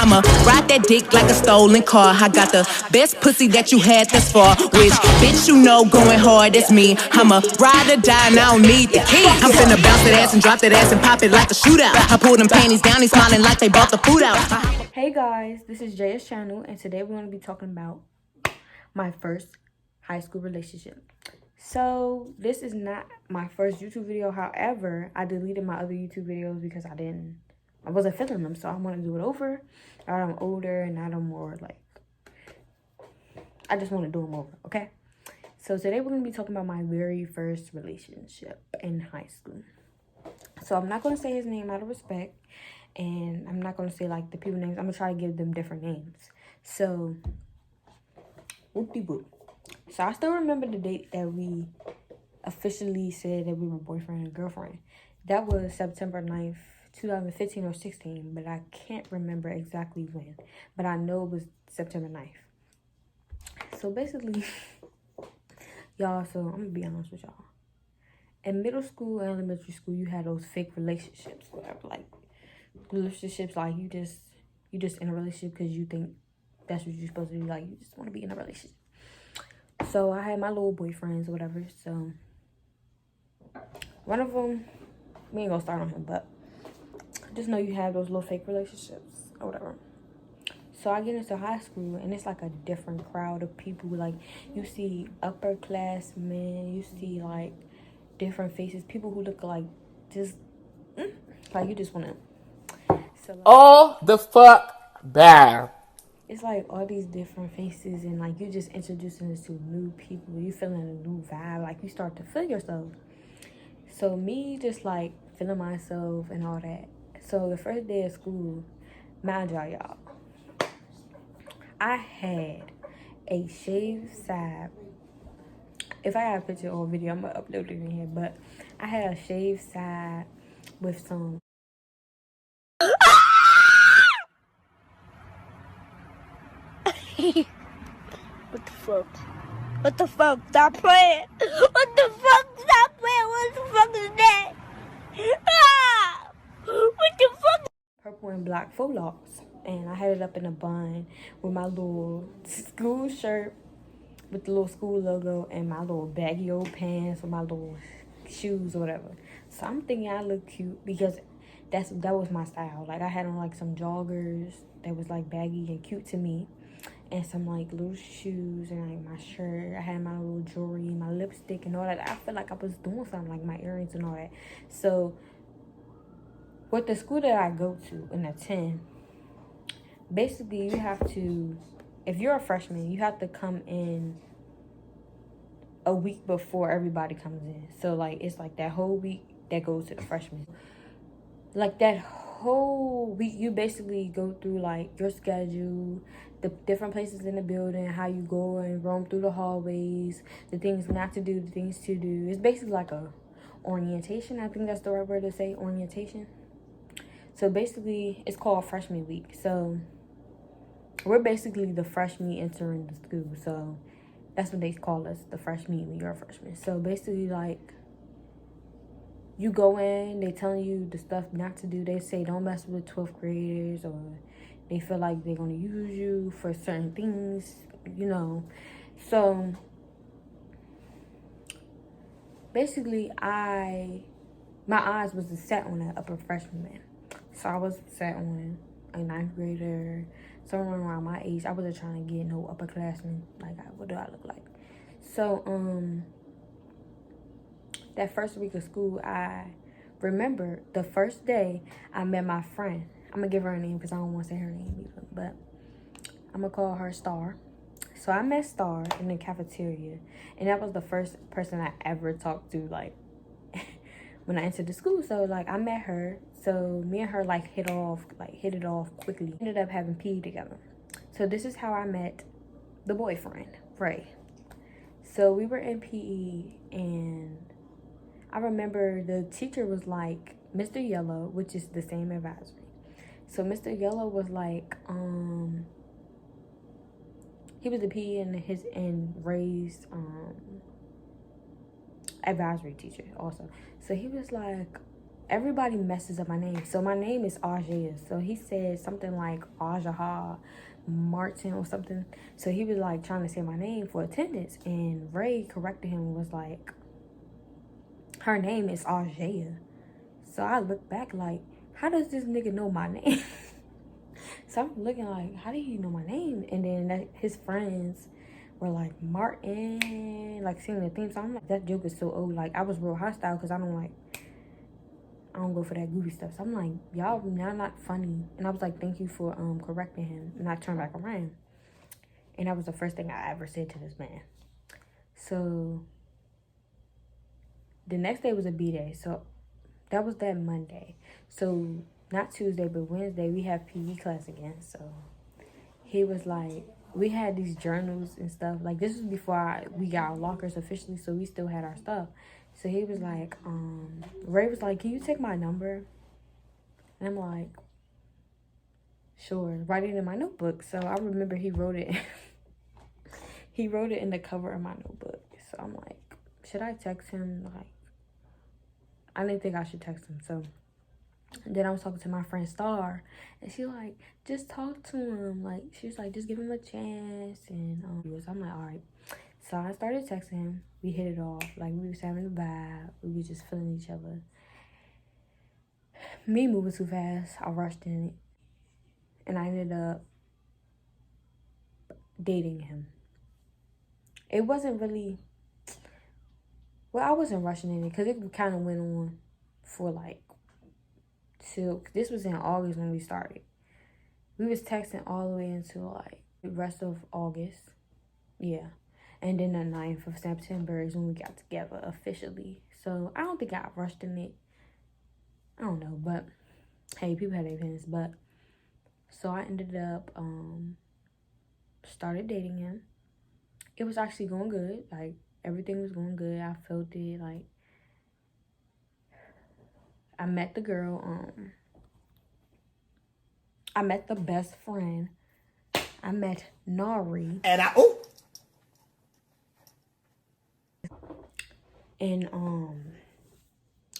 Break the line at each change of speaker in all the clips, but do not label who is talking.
I'ma ride that dick like a stolen car. I got the best pussy that you had thus far. Which bitch you know going hard, it's me. I'ma ride or die and I don't need the key. I'm finna bounce that ass and drop that ass and pop it like a shootout. I pull them panties down, they smiling like they bought the food out.
Hey guys, this is Jaya's channel, and today we're going to be talking about my first high school relationship. So this is not my first YouTube video. However, I deleted my other YouTube videos because I wasn't feeling them. So I want to do it over. Now that I'm older and now that I'm more like, I just want to do them over, okay? So today we're going to be talking about my very first relationship in high school. So I'm not going to say his name out of respect. And I'm not going to say, like, the people names. I'm going to try to give them different names. So, whoop-de-whoop. So, I still remember the date that we officially said that we were boyfriend and girlfriend. That was September 9th, 2015 or 16. But I can't remember exactly when. But I know it was September 9th. So, basically, y'all, so I'm going to be honest with y'all. In middle school and elementary school, you had those fake relationships, whatever, like, relationships like you just in a relationship because you think that's what you're supposed to do, like you just want to be in a relationship. So I had my little boyfriends or whatever. So one of them, we ain't gonna start on him, but just know you have those little fake relationships or whatever. So I get into high school and it's like a different crowd of people. Like you see upperclassmen, you see like different faces, people who look like just like you just want to. So, like,
all the fuck bad.
It's like all these different faces and like you just introducing us to new people. You feeling a new vibe. Like you start to feel yourself. So me just like feeling myself and all that. So the first day of school, mind y'all, I had a shaved side. If I have a picture or video, I'm gonna upload it in here. But I had a shaved side with some.
What the fuck? What the fuck? Stop playing! What the fuck? Stop playing! What the fuck is that? Ah! What the fuck?
Purple and black faux locks. And I had it up in a bun with my little school shirt with the little school logo and my little baggy old pants with my little shoes or whatever. So I'm thinking I look cute because that was my style. Like I had on like some joggers that was like baggy and cute to me, and some like little shoes and like my shirt. I had my little jewelry, my lipstick and all that. I feel like I was doing something, like my earrings and all that. So with the school that I go to and attend, basically you have to, if you're a freshman, you have to come in a week before everybody comes in. So like it's like that whole week that goes to the freshmen. Like that whole week you basically go through like your schedule, the different places in the building, how you go and roam through the hallways, the things not to do, the things to do. It's basically like a orientation. I think that's the right word to say, orientation. So basically it's called freshman week. So we're basically the freshmen entering the school. So that's what they call us, the freshman when you're a freshman. So basically, like, you go in, they telling you the stuff not to do. They say don't mess with 12th graders, or they feel like they're going to use you for certain things, you know. So basically, my eyes was set on that upper freshman man. So I was set on a 9th grader, someone around my age. I wasn't trying to get no upperclassmen. Like, what do I look like? So, that first week of school, I remember the first day I met my friend. I'm going to give her a name because I don't want to say her name either. But I'm going to call her Star. So I met Star in the cafeteria. And that was the first person I ever talked to, like, when I entered the school. So, like, I met her. So me and her, like, hit it off quickly. Ended up having PE together. So this is how I met the boyfriend, Ray. So we were in PE, and I remember the teacher was like, Mr. Yellow, which is the same advisory. So Mr. Yellow was like, he was the PE and Ray's advisory teacher also. So he was like, everybody messes up my name. So my name is Aja. So he said something like Ajaha Martin or something. So he was like trying to say my name for attendance, and Ray corrected him and was like, her name is Aja. So I look back like, how does this nigga know my name? So I'm looking like, how did he know my name? And then his friends were like, Martin, like singing the theme song. I'm like, that joke is so old. Like, I was real hostile because I don't go for that goofy stuff. So I'm like, y'all not funny. And I was like, thank you for correcting him. And I turned back around. And that was the first thing I ever said to this man. So the next day was a B-day. So that was that Monday. So not Tuesday, but Wednesday, we have PE class again. So he was like, we had these journals and stuff. Like, this was before we got our lockers officially, so we still had our stuff. So he was like, Ray was like, can you take my number? And I'm like, sure. Write it in my notebook. So I remember he wrote it. He wrote it in the cover of my notebook. So I'm like, should I text him? Like, I didn't think I should text him. So then I was talking to my friend Star, and she like, just talk to him. Like, she was like, just give him a chance. And I'm like, all right. So I started texting him. We hit it off. Like, we was having a vibe. We was just feeling each other. Me moving too fast, I rushed in it, and I ended up dating him. It wasn't really, well, I wasn't rushing in it because it kind of went on for like till, this was in August when we started. We was texting all the way until like the rest of August. Yeah. And then the 9th of September is when we got together officially. So I don't think I rushed in it. I don't know, but hey, people had their opinions. But so I ended up started dating him. It was actually going good. Like, everything was going good. I felt it. Like, I met the girl. I met the best friend. I met Nari.
And
And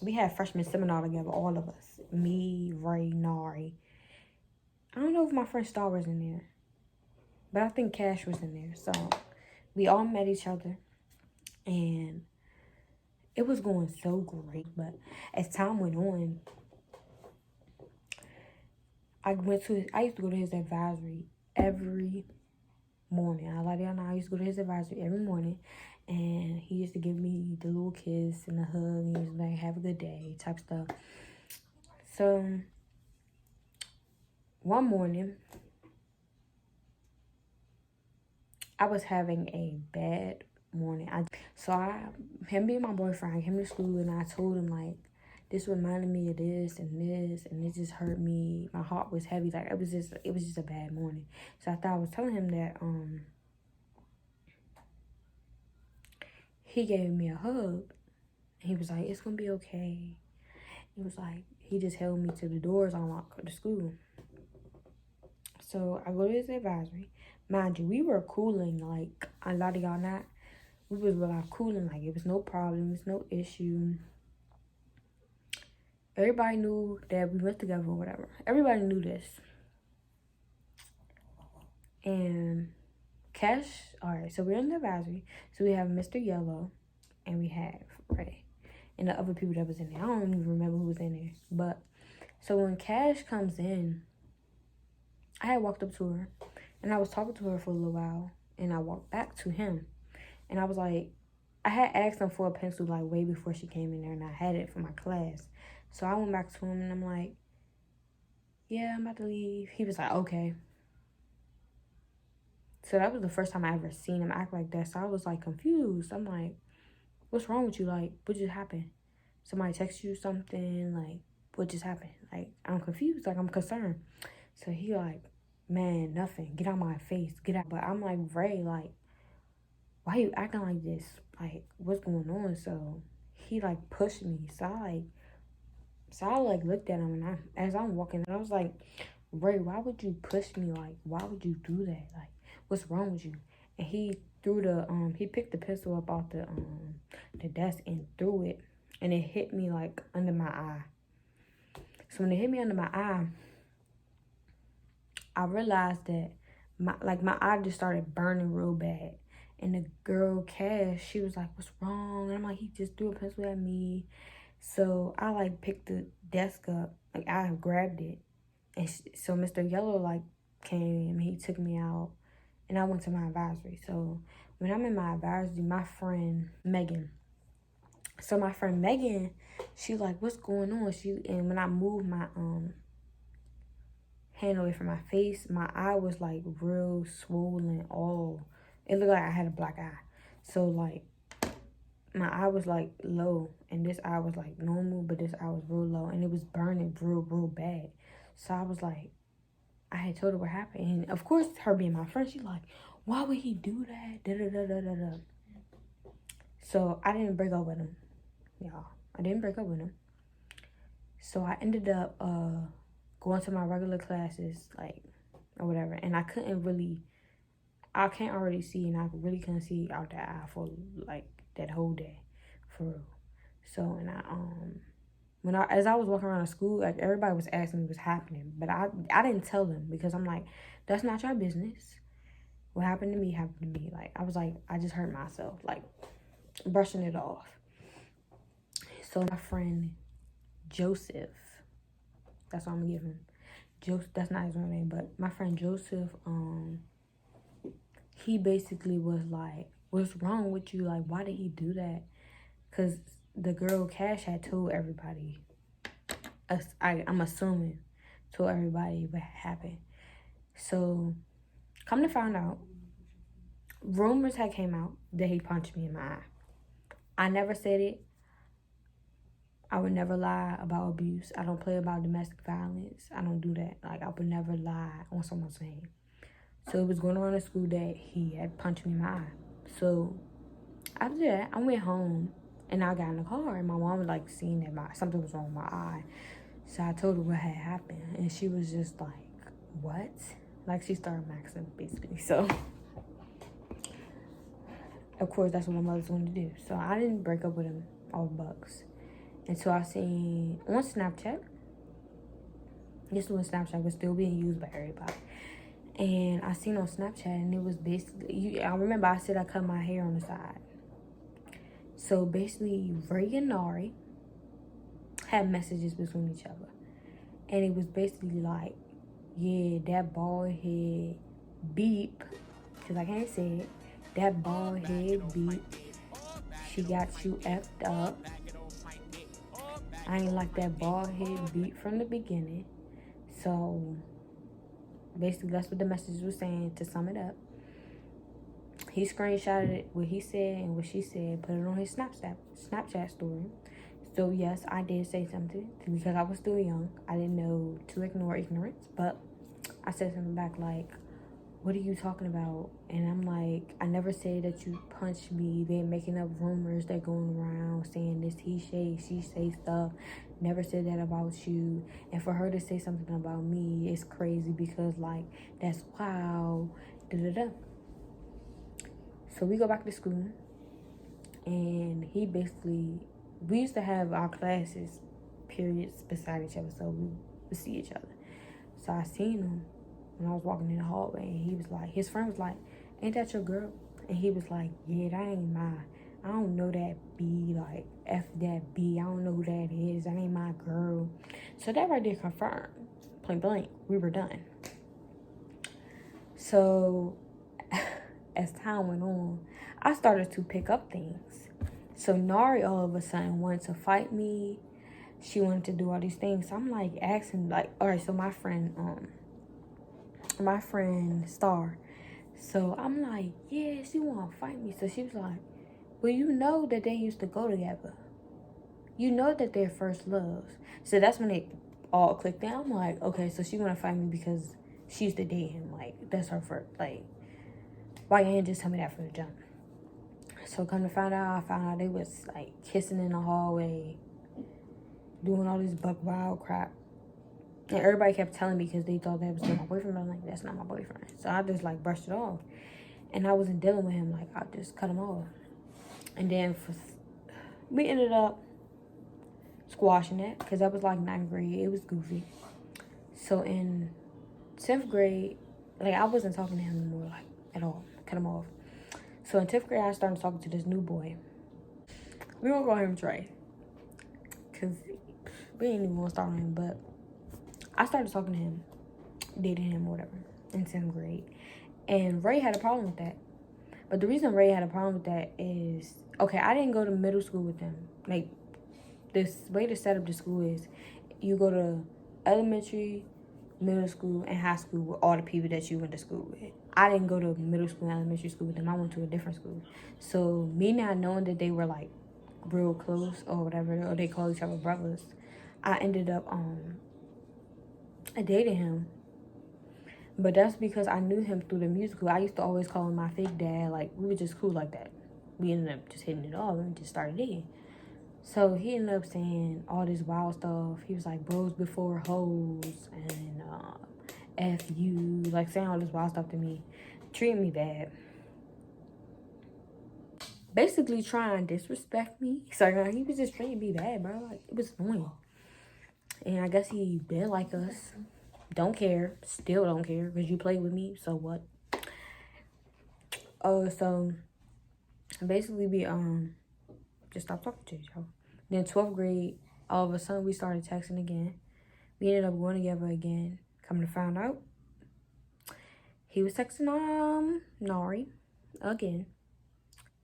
we had freshman seminar together, all of us. Me, Ray, Nari. I don't know if my friend Star was in there, but I think Cash was in there. So we all met each other, and it was going so great. But as time went on, I used to go to his advisory every morning. I used to go to his advisory every morning, and he used to give me the little kiss and the hug, and he was like, have a good day type stuff. So one morning, I was having a bad morning. Him being my boyfriend, I came to school and I told him, like, this reminded me of this, and it just hurt me. My heart was heavy. Like, it was just a bad morning. So I thought I was telling him that he gave me a hug. He was like, it's gonna be okay. It was like, he just held me to the doors unlocked the school. So I go to his advisory. Mind you, we were cooling, like, a lot of y'all not. We was cooling, like, it was no problems, no issue. Everybody knew that we went together or whatever. Everybody knew this. And Cash, all right, so we're in the advisory. So we have Mr. Yellow, and we have Ray, and the other people that was in there. I don't even remember who was in there. But, so when Cash comes in, I had walked up to her, and I was talking to her for a little while, and I walked back to him. And I was like, I had asked him for a pencil, like, way before she came in there, and I had it for my class. So I went back to him, and I'm like, yeah, I'm about to leave. He was like, okay. So that was the first time I ever seen him act like that. So I was, like, confused. I'm like, what's wrong with you? Like, what just happened? Somebody text you something? Like, what just happened? Like, I'm confused. Like, I'm concerned. So he like, man, nothing. Get out my face. Get out. But I'm like, Ray, like, why you acting like this? Like, what's going on? So he, like, pushed me. So I looked at him, and as I'm walking, I was like, Ray, why would you push me? Like, why would you do that? Like, what's wrong with you? And he threw he picked the pencil up off the desk and threw it, and it hit me, like, under my eye. So when it hit me under my eye, I realized that my eye just started burning real bad. And the girl, Cash, she was like, "What's wrong?" And I'm like, "He just threw a pencil at me." So I like picked the desk up, like I grabbed it. And so Mr. Yellow like came, he took me out, and I went to my advisory. So when I'm in my advisory, my friend Megan, she like, "What's going on?" And when I moved my hand away from my face, my eye was like real swollen. All it looked like I had a black eye. So like my eye was like low, and this eye was like normal, but this eye was real low, and it was burning real bad. So I was like, I had told her what happened, and of course, her being my friend, she like, "Why would he do that?" Da da da da da da. So I didn't break up with him, y'all. I didn't break up with him. So I ended up going to my regular classes, like, or whatever, and I can't already see, and I really couldn't see out that eye for like that whole day, for real. So, and as I was walking around the school, like everybody was asking me what's happening, but I didn't tell them, because I'm like, that's not your business. What happened to me happened to me. Like I was like, I just hurt myself, like brushing it off. So my friend Joseph, that's what I'm gonna give him. Joseph, that's not his real name, but my friend Joseph, he basically was like, "What's wrong with you? Like, why did he do that?" Because the girl Cash had told everybody. I'm assuming told everybody what happened. So, come to find out, rumors had came out that he punched me in my eye. I never said it. I would never lie about abuse. I don't play about domestic violence. I don't do that. Like, I would never lie on someone's name. So it was going around the school that he had punched me in my eye. So after that, I went home and I got in the car, and my mom was like seeing that something was wrong with my eye. So I told her what had happened, and she was just like, "What?" Like she started maxing basically. So of course that's what my mother's going to do. So I didn't break up with him all bucks until I seen on Snapchat. This was when Snapchat was still being used by everybody. And I seen on Snapchat, and it was basically, I remember I said I cut my hair on the side. So basically, Ray and Nari had messages between each other. And it was basically like, "Yeah, that bald head beep," because I can't say it. "That bald head beep, she got you effed up. I ain't like that bald head beep from the beginning." So basically, that's what the message was saying, to sum it up. He screenshotted what he said and what she said, put it on his Snapchat story. So yes, I did say something, because I was still young. I didn't know to ignore ignorance, but I said something back like, "What are you talking about?" And I'm like, "I never said that you punched me. They're making up rumors. They're going around saying this he say, she say stuff. Never said that about you." And for her to say something about me is crazy, because like, that's wow, da da da. So we go back to school, and he basically, we used to have our classes, periods, beside each other, so we would see each other. So I seen him when I was walking in the hallway, and he was like, his friend was like, "Ain't that your girl?" And he was like, "Yeah, that ain't mine. I don't know that B, like, F that B. I don't know who that is. That ain't my girl." So that right there confirmed, point blank, we were done. So as time went on, I started to pick up things. So Nari all of a sudden wanted to fight me. She wanted to do all these things. So I'm like asking, like, all right, so my friend Star. So I'm like, "Yeah, she wanna fight me." So she was like, "Well, you know that they used to go together. You know that they're first loves." So that's when it all clicked in. I'm like, okay, so she wanna fight me because she used to date him. Like, that's her first, like, why you ain't just tell me that from the jump? So come to find out, I found out they was like kissing in the hallway, doing all this buck wild crap. And everybody kept telling me, because they thought that was still my boyfriend. But I'm like, that's not my boyfriend. So I just like brushed it off. And I wasn't dealing with him. Like, I just cut him off. And then we ended up squashing that because that was like 9th grade. It was goofy. So in 10th grade, like I wasn't talking to him anymore, like at all. Cut him off. So in 10th grade, I started talking to this new boy. We won't call him Trey, cause we ain't even gonna start on him. But I started talking to him, dating him or whatever in 10th grade, and Ray had a problem with that. But the reason Ray had a problem with that is, okay, I didn't go to middle school with him. Like, this way to set up the school is you go to elementary, middle school, and high school with all the people that you went to school with. I didn't go to middle school and elementary school with them. I went to a different school. So me not knowing that they were like real close or whatever, or they call each other brothers, I ended up dating him. But that's because I knew him through the musical. I used to always call him my fake dad. Like, we were just cool like that. We ended up just hitting it off and just started dating. So he ended up saying all this wild stuff. He was like, bros before hoes and F you. Like, saying all this wild stuff to me. Treating me bad. Basically trying to disrespect me. So he was just treating me bad, bro. Like, it was annoying. And I guess he did like us. Don't care. Still don't care. Because you played with me. So what? Oh, so basically we just stopped talking to each other. Then 12th grade, all of a sudden we started texting again. We ended up going together again. Coming to find out, he was texting Nari again.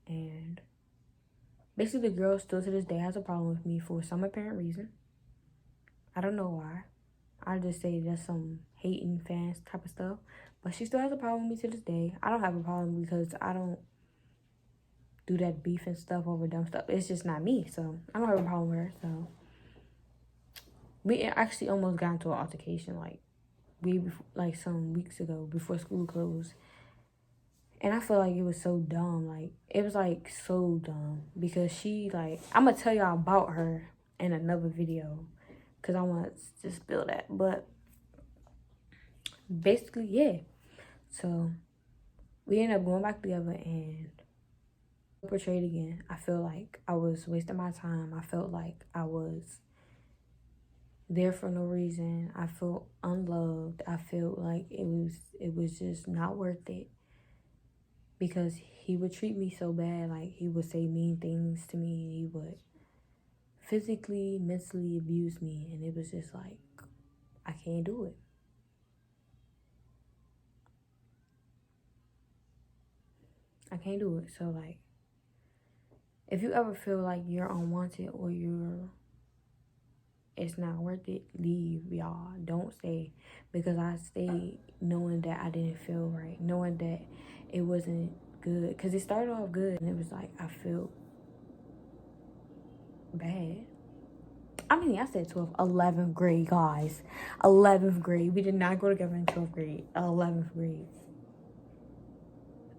And basically the girl still to this day has a problem with me for some apparent reason. I don't know why. I just say that's some hating fans type of stuff. But she still has a problem with me to this day. I don't have a problem because I don't do that beef and stuff over dumb stuff. It's just not me. So I don't have a problem with her. So we actually almost got into an altercation like some weeks ago before school closed. And I feel like it was so dumb. Like, it was like so dumb because she like, I'm gonna tell y'all about her in another video because I want to just spill that. But basically, yeah. So we ended up going back together and portrayed again. I feel like I was wasting my time. I felt like I was there for no reason. I felt unloved. I felt like it was just not worth it because he would treat me so bad. Like, he would say mean things to me. He would physically, mentally abuse me, and it was just like, I can't do it. I can't do it. So like, if you ever feel like you're unwanted or it's not worth it, leave, y'all. Don't stay. Because I stayed knowing that I didn't feel right. Knowing that it wasn't good. Because it started off good. And it was like, I felt bad. I mean, I said 12th, 11th grade, guys. 11th grade. We did not go together in 12th grade. 11th grade.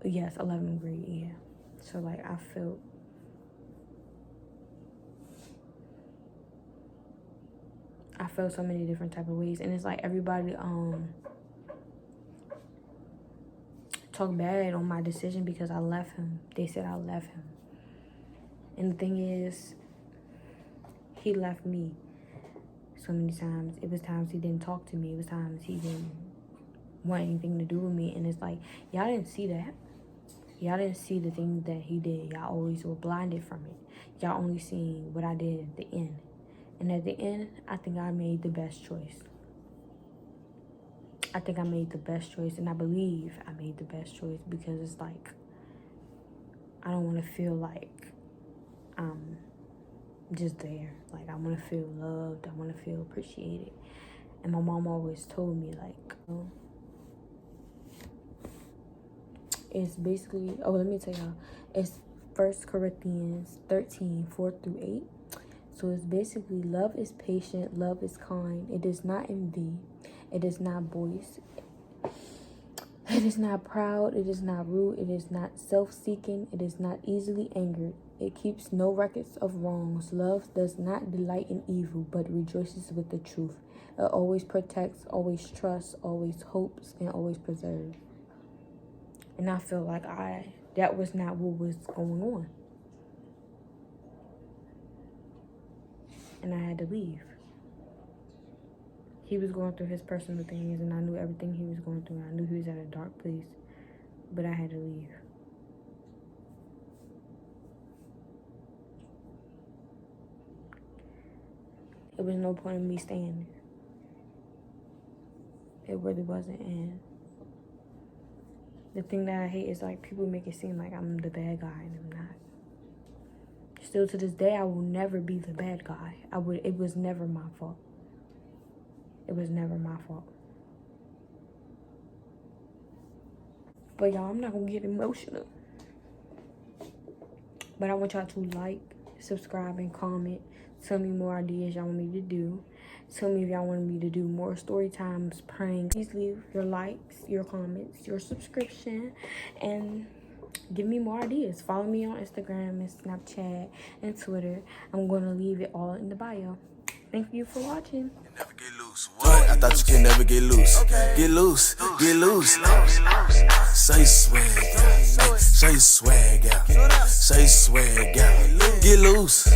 Yes, 11th grade, yeah. So, like, I felt so many different type of ways. And it's like everybody talk bad on my decision because I left him. They said I left him. And the thing is, he left me so many times. It was times he didn't talk to me. It was times he didn't want anything to do with me. And it's like, y'all didn't see that. Y'all didn't see the things that he did. Y'all always were blinded from it. Y'all only seen what I did at the end. And at the end, I think I made the best choice. I think I made the best choice. And I believe I made the best choice because it's like, I don't want to feel like I'm just there. Like, I want to feel loved. I want to feel appreciated. And my mom always told me, like, it's basically, let me tell y'all. It's 1 Corinthians 13, 4-8. So it's basically, love is patient, love is kind. It does not envy. It does not boast. It is not proud. It is not rude. It is not self-seeking. It is not easily angered. It keeps no records of wrongs. Love does not delight in evil, but rejoices with the truth. It always protects, always trusts, always hopes, and always preserves. And I feel like that was not what was going on. and I had to leave. He was going through his personal things, and I knew everything he was going through. I knew he was at a dark place, but I had to leave. It was no point in me staying there. It really wasn't. And the thing that I hate is like people make it seem like I'm the bad guy, and I'm not. Still to this day, I will never be the bad guy. It was never my fault. It was never my fault. But y'all, I'm not gonna get emotional. But I want y'all to like, subscribe, and comment. Tell me more ideas y'all want me to do. Tell me if y'all want me to do more story times, pranks. Please leave your likes, your comments, your subscription, and give me more ideas. Follow me on Instagram and Snapchat and Twitter. I'm going to leave it all in the bio. Thank you for watching.
Never get loose. What? I thought you could never get loose. Okay. Get loose. Get loose. Say swag out. Say swag out. Say swag out. Get loose.